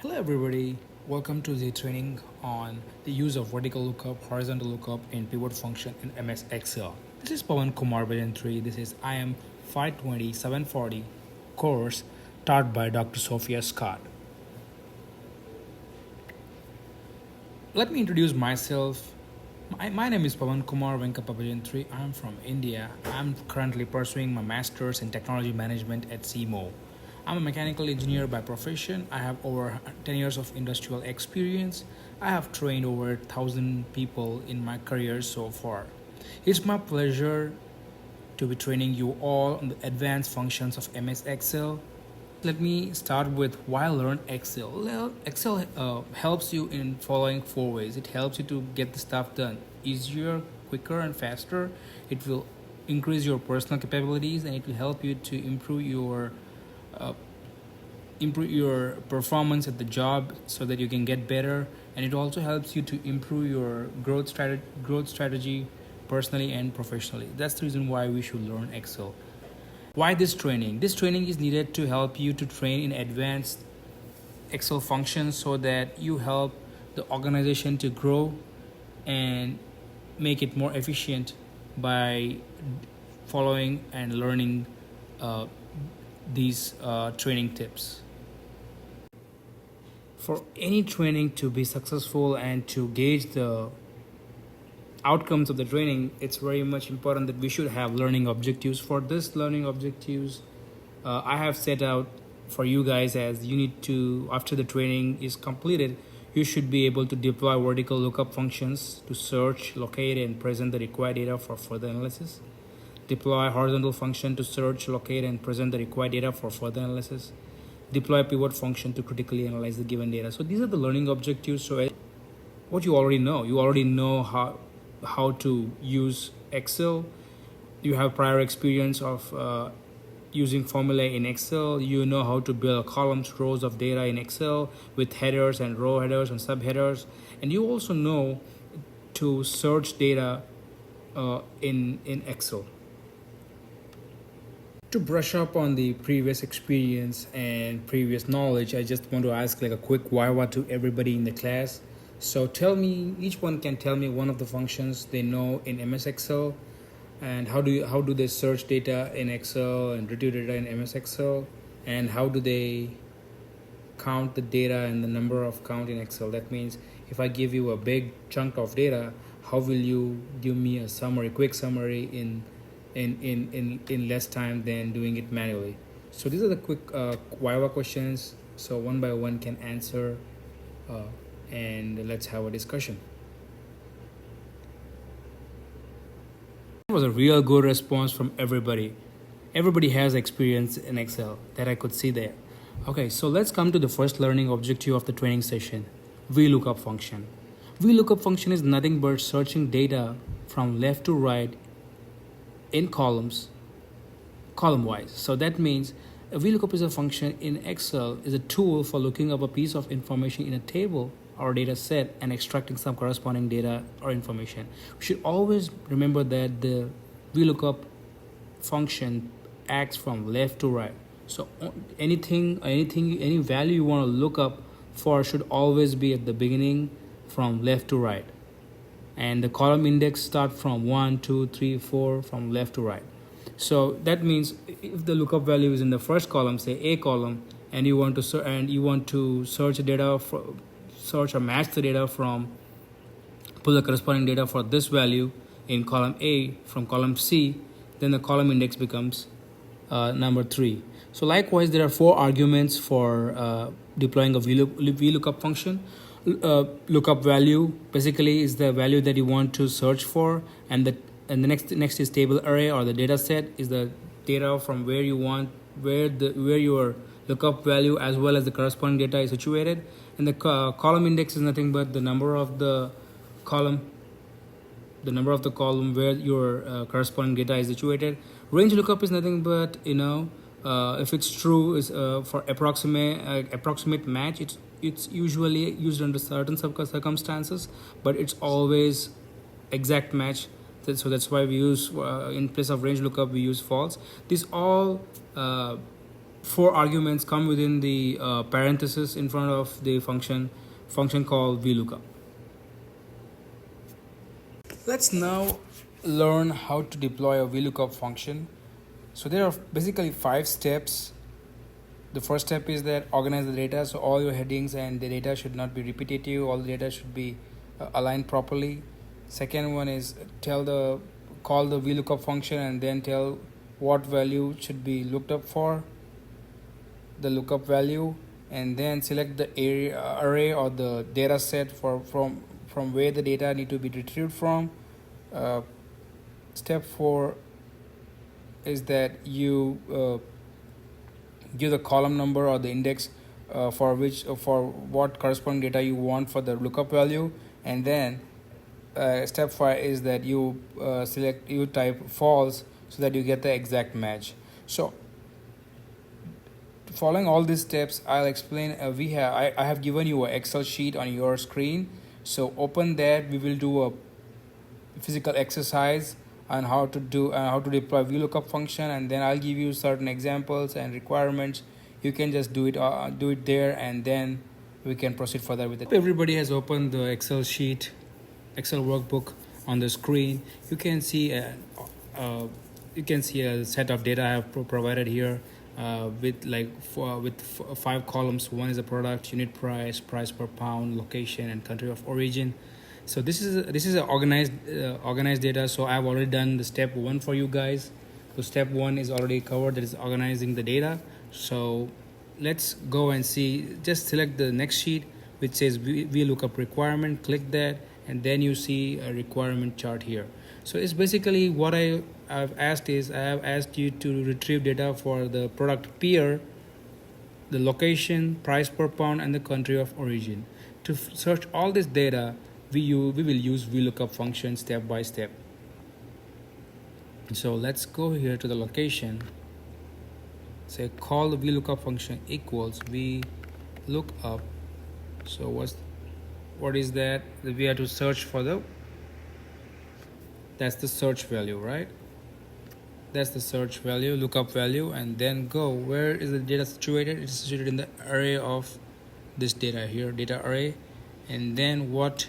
Hello everybody, welcome to the training on the use of vertical lookup, horizontal lookup in pivot function in MS Excel. This is Pawan Kumar Version 3. This is IM520-740 course taught by Dr. Sophia Scott. Let me introduce myself. My name is Pawan Kumar Venkapapajan 3. I'm from India. I'm currently pursuing my master's in technology management at CMO. I'm a mechanical engineer by profession. I have over 10 years of industrial experience. I have trained over 1,000 people in my career so far. It's my pleasure to be training you all on the advanced functions of MS Excel. Let me start with why learn Excel. Well, Excel helps you in following 4 ways. It helps you to get the stuff done easier, quicker, and faster. It will increase your personal capabilities and it will help you to uh, improve your performance at the job so that you can get better, and it also helps you to improve your growth strategy personally and professionally. That's the reason why we should learn Excel. Why this training is needed to help you to train in advanced Excel functions so that you help the organization to grow and make it more efficient by following and learning uh, these training tips. For any training to be successful and to gauge the outcomes of the training, it's very much important that we should have learning objectives. For this learning objectives, I have set out for you guys as you need to, after the training is completed, you should be able to deploy vertical lookup functions to search, locate, and present the required data for further analysis. Deploy horizontal function to search, locate, and present the required data for further analysis. Deploy pivot function to critically analyze the given data. So these are the learning objectives. So what you already know how to use Excel. You have prior experience of using formulae in Excel. You know how to build columns, rows of data in Excel with headers and row headers and subheaders. And you also know to search data in Excel. To brush up on the previous experience and previous knowledge, I just want to ask like a quick Viva to everybody in the class. So tell me, each one can tell me one of the functions they know in MS Excel, and how do they search data in Excel and retrieve data in MS Excel, and how do they count the data and the number of count in Excel. That means if I give you a big chunk of data, how will you give me a quick summary in less time than doing it manually? So these are the quick Viva questions. So one by one can answer, and let's have a discussion. It was a real good response from everybody. Everybody has experience in Excel that I could see there. Okay, so let's come to the first learning objective of the training session, VLOOKUP function. VLOOKUP function is nothing but searching data from left to right in column wise. So that means a VLOOKUP is a function in Excel, is a tool for looking up a piece of information in a table or data set and extracting some corresponding data or information. We should always remember that the VLOOKUP function acts from left to right. So any value you want to look up for should always be at the beginning from left to right. And the column index start from 1, 2, 3, 4 from left to right. So that means if the lookup value is in the first column, say A column, and you want to search data search or match the data pull the corresponding data for this value in column A from column C, then the column index becomes number 3. So likewise, there are 4 arguments for deploying a VLOOKUP function. Lookup value basically is the value that you want to search for, and the next is table array, or the data set is the data from where your lookup value as well as the corresponding data is situated, and the column index is nothing but the number of the column where your corresponding data is situated. Range lookup is nothing but if it's true is for approximate match. It's usually used under certain circumstances, but it's always exact match. So that's why we use in place of range lookup we use false. These all 4 arguments come within the parenthesis in front of the function called VLOOKUP. Let's now learn how to deploy a VLOOKUP function. So there are basically 5 steps. The first step is that organize the data. So all your headings and the data should not be repetitive. All the data should be aligned properly. Second one is call the VLOOKUP function and then tell what value should be looked up for, the lookup value, and then select the array or the data set from where the data need to be retrieved from. Step 4 is that you give the column number or the index for what corresponding data you want for the lookup value, and then step 5 is that you type false so that you get the exact match. So following all these steps, I'll explain. I have given you an Excel sheet on your screen. So open that. We will do a physical exercise on how to deploy VLOOKUP function, and then I'll give you certain examples and requirements. You can just do it there, and then we can proceed further with it. Everybody has opened the Excel sheet, Excel workbook on the screen. You can see a set of data I have provided here with 5 columns. One is the product, unit price, price per pound, location, and country of origin. So this is a organized data. So I've already done the step 1 for you guys. So step 1 is already covered, that is organizing the data. So let's go and see. Just select the next sheet which says VLOOKUP requirement, click that, and then you see a requirement chart here. So it's basically what I have asked you to retrieve data for the product peer, the location, price per pound, and the country of origin. To search all this data, we will use VLOOKUP function step by step. So let's go here to the location. Say call the VLOOKUP function equals VLOOKUP. So what is that? We have to search for that's the search value, right? That's the search value, lookup value, and then go. Where is the data situated? It's situated in the array of this data here, data array. And then what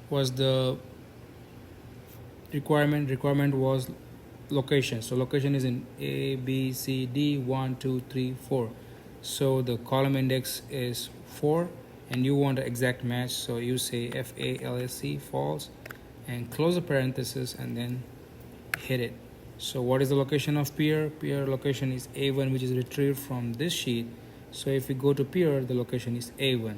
was the requirement? Requirement was location. So location is in A, B, C, D, 1, 2, 3, 4. So the column index is 4, and you want an exact match. So you say FALSC, false, and close the parenthesis and then hit it. So what is the location of peer? Peer location is A1, which is retrieved from this sheet. So if we go to peer, the location is A1.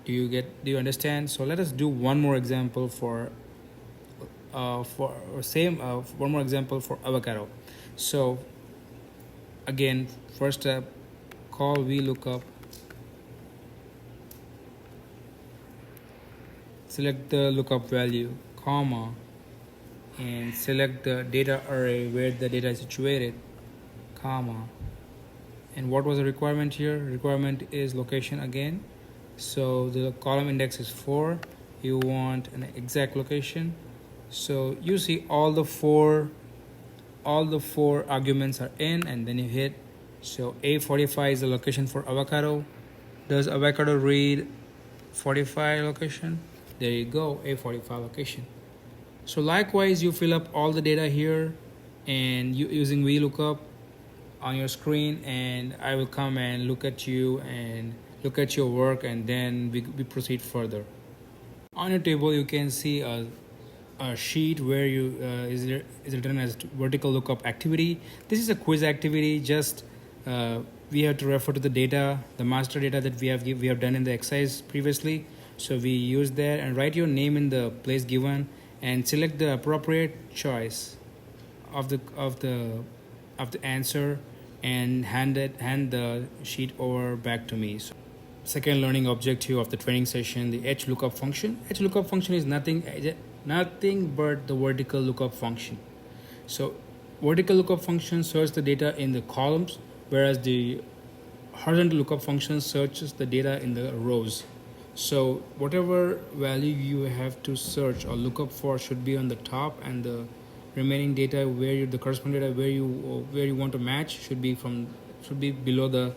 Do you understand? So let us do one more example for avocado. So again, first step, call VLOOKUP, select the lookup value, comma, and select the data array where the data is situated, comma. And what was the requirement here? Requirement is location again. So the column index is 4. You want an exact location. So you see all the four arguments are in, and then you hit. So A45 is the location for avocado. Does avocado read 45 location? There you go, A45 location. So likewise, you fill up all the data here and using VLOOKUP on your screen, and I will come and look at you and look at your work, and then we proceed further. On your table, you can see a sheet where is written as vertical lookup activity. This is a quiz activity. Just we have to refer to the data, the master data that we have done in the exercise previously. So we use that and write your name in the place given and select the appropriate choice of the answer and hand the sheet over back to me. So second learning objective of the training session, the lookup function. Lookup function is nothing but the vertical lookup function. So vertical lookup function searches the data in the columns, whereas the horizontal lookup function searches the data in the rows. So whatever value you have to search or look up for should be on the top, and the remaining data the corresponding data where you want to match should be from should be below the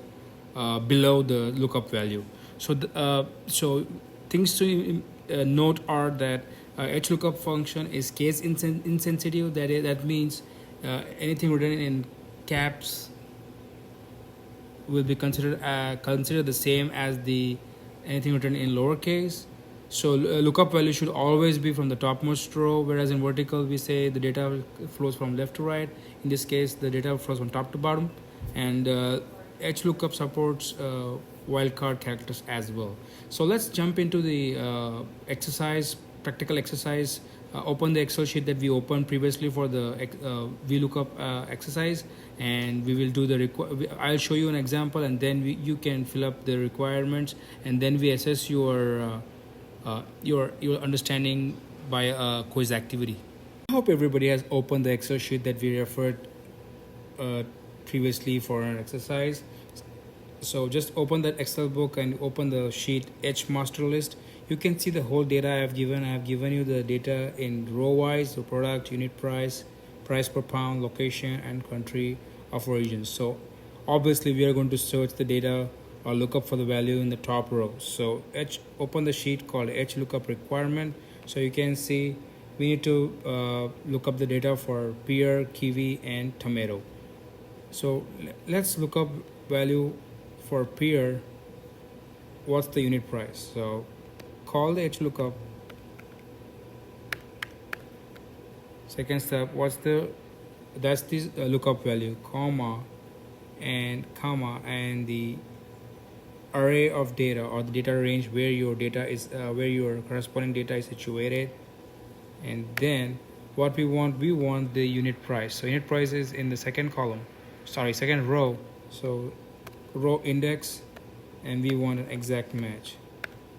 lookup value. So things to note are that HLOOKUP function is case insensitive. That means anything written in caps will be considered the same as the anything written in lowercase. So lookup value should always be from the topmost row, whereas in vertical we say the data flows from left to right. In this case, the data flows from top to bottom, and HLOOKUP supports wildcard characters as well. So let's jump into the practical exercise. Open the Excel sheet that we opened previously for the VLOOKUP exercise, and we will do I'll show you an example, and then you can fill up the requirements, and then we assess your understanding by a quiz activity. I hope everybody has opened the Excel sheet that we referred previously for an exercise. So just open that Excel book and open the sheet H master list. You can see the whole data I have given. I have given you the data in row wise, the product, unit price, price per pound, location, and country of origin. So obviously we are going to search the data or look up for the value in the top row. So open the sheet called HLOOKUP requirement. So you can see we need to look up the data for pear, kiwi, and tomato. So let's look up value for pear. What's the unit price? So call the HLOOKUP. Second step, that's the lookup value, comma and the array of data or the data range where your data is where your corresponding data is situated. And then what we want the unit price. So unit price is in the second row. So row index, and we want an exact match.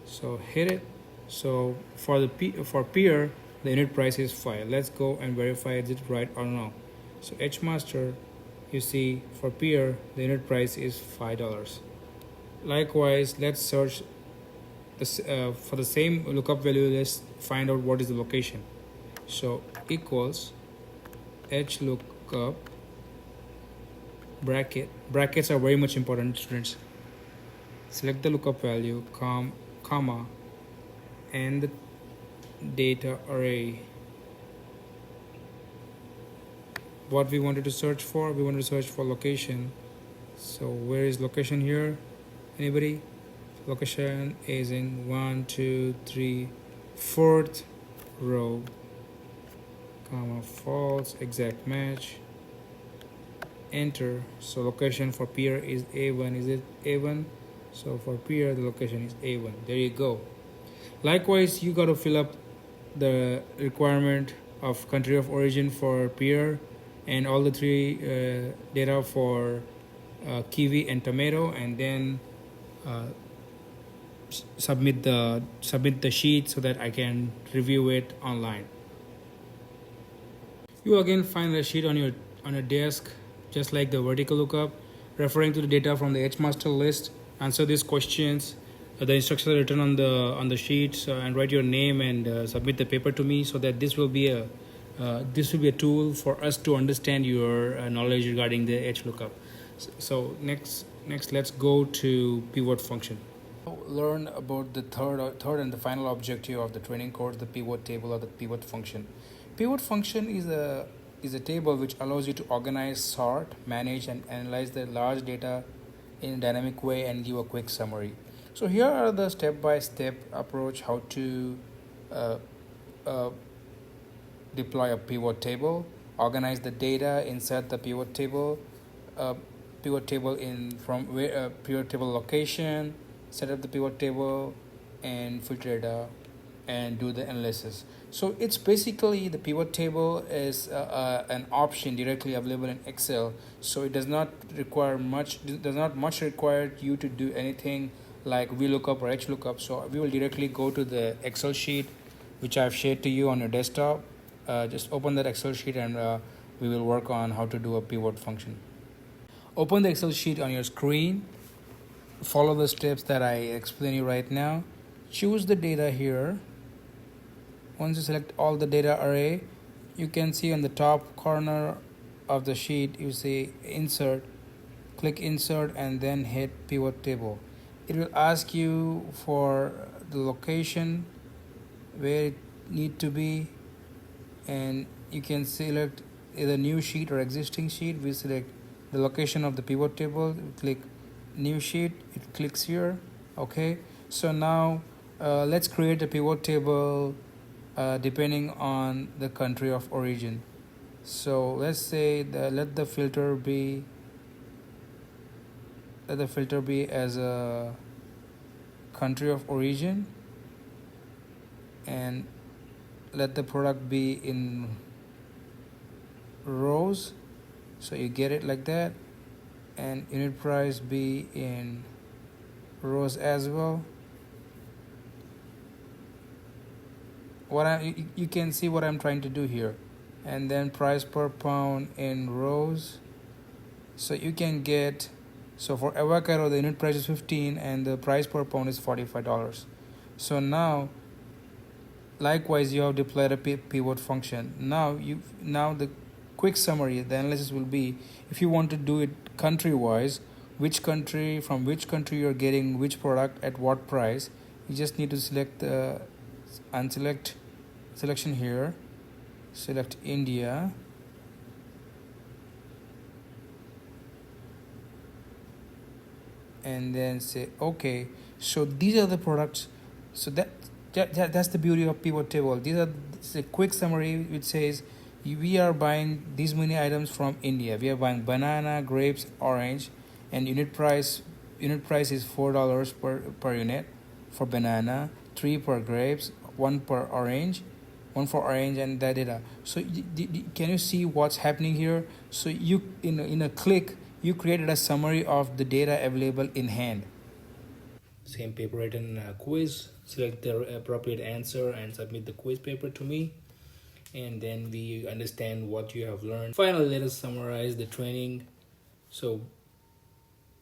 So hit it. So for pear, the unit price is 5. Let's go and verify is it right or no. So H master, you see for pear the unit price is $5. Likewise, let's search for the same lookup value. Let's find out what is the location. So equals HLOOKUP brackets are very much important, students. Select the lookup value, comma, and the data array. What we wanted to search for? We wanted to search for location. So where is location here? Anybody? Location is in 1, 2, 3, 4th row, comma, false, exact match. Enter. So location for pear is A1. Is it A1? So for pear the location is A1. There you go. Likewise, you got to fill up the requirement of country of origin for pear and all the three data for kiwi and tomato, and then submit the sheet so that I can review it online. You again find the sheet on your desk, just like the vertical lookup, referring to the data from the H master list. Answer these questions. The instructions are written on the sheets, and write your name and submit the paper to me, so that this will be a tool for us to understand your knowledge regarding the HLOOKUP. So next let's go to pivot function. Learn about the third and the final objective of the training course, the pivot table or the pivot function. Pivot function is a table which allows you to organize, sort, manage, and analyze the large data in a dynamic way and give a quick summary. So here are the step-by-step approach how to deploy a pivot table, organize the data, insert the pivot table in from where pivot table location, set up the pivot table, and filter data, and do the analysis. So it's basically the pivot table is an option directly available in Excel. So it does not much require you to do anything like VLOOKUP or HLOOKUP. So we will directly go to the Excel sheet which I've shared to you on your desktop. Just open that Excel sheet and we will work on how to do a pivot function. Open the Excel sheet on your screen. Follow the steps that I explain you right now. Choose the data here. Once you select all the data array, you can see on the top corner of the sheet you see insert click insert and then hit pivot table. It will ask you for the location where it need to be, and you can select either new sheet or existing sheet. We select the location of the pivot table, click new sheet, it clicks here. Okay, so now let's create a pivot table depending on the country of origin. So let's say let the filter be as a country of origin, and let the product be in rows, so you get it like that, and unit price be in rows as well. You can see what I'm trying to do here, and then price per pound in rows, so you can get, so for avocado the unit price is 15 and the price per pound is $45. So now likewise you have deployed a pivot function. Now the quick summary, the analysis will be, if you want to do it country wise, from which country you're getting which product at what price, you just need to select the selection here, select India, and then say okay. So these are the products. So that's the beauty of pivot table. It's a quick summary which says we are buying these many items from India. We are buying banana, grapes, orange, and unit price is $4 per unit for banana, 3 per grapes, 1 for orange, and da data. So can you see what's happening here? So you in a click you created a summary of the data available in hand. Same paper written quiz, select the appropriate answer and submit the quiz paper to me, and then we understand what you have learned. Finally, let us summarize the training. So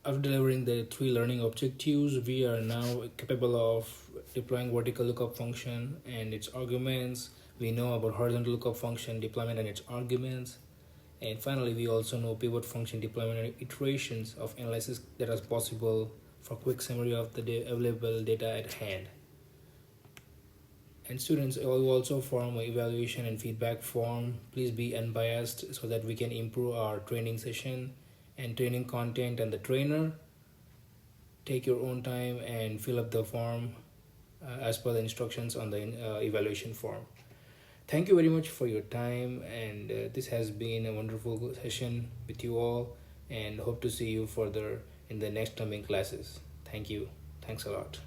after delivering the 3 learning objectives, we are now capable of deploying vertical lookup function and its arguments. We know about horizontal lookup function deployment and its arguments. And finally, we also know pivot function deployment and iterations of analysis that is possible for quick summary of the available data at hand. And students, will also form an evaluation and feedback form. Please be unbiased so that we can improve our training session and training content and the trainer. Take your own time and fill up the form as per the instructions on the evaluation form. Thank you very much for your time, and this has been a wonderful session with you all, and hope to see you further in the next coming classes. Thank you. Thanks a lot.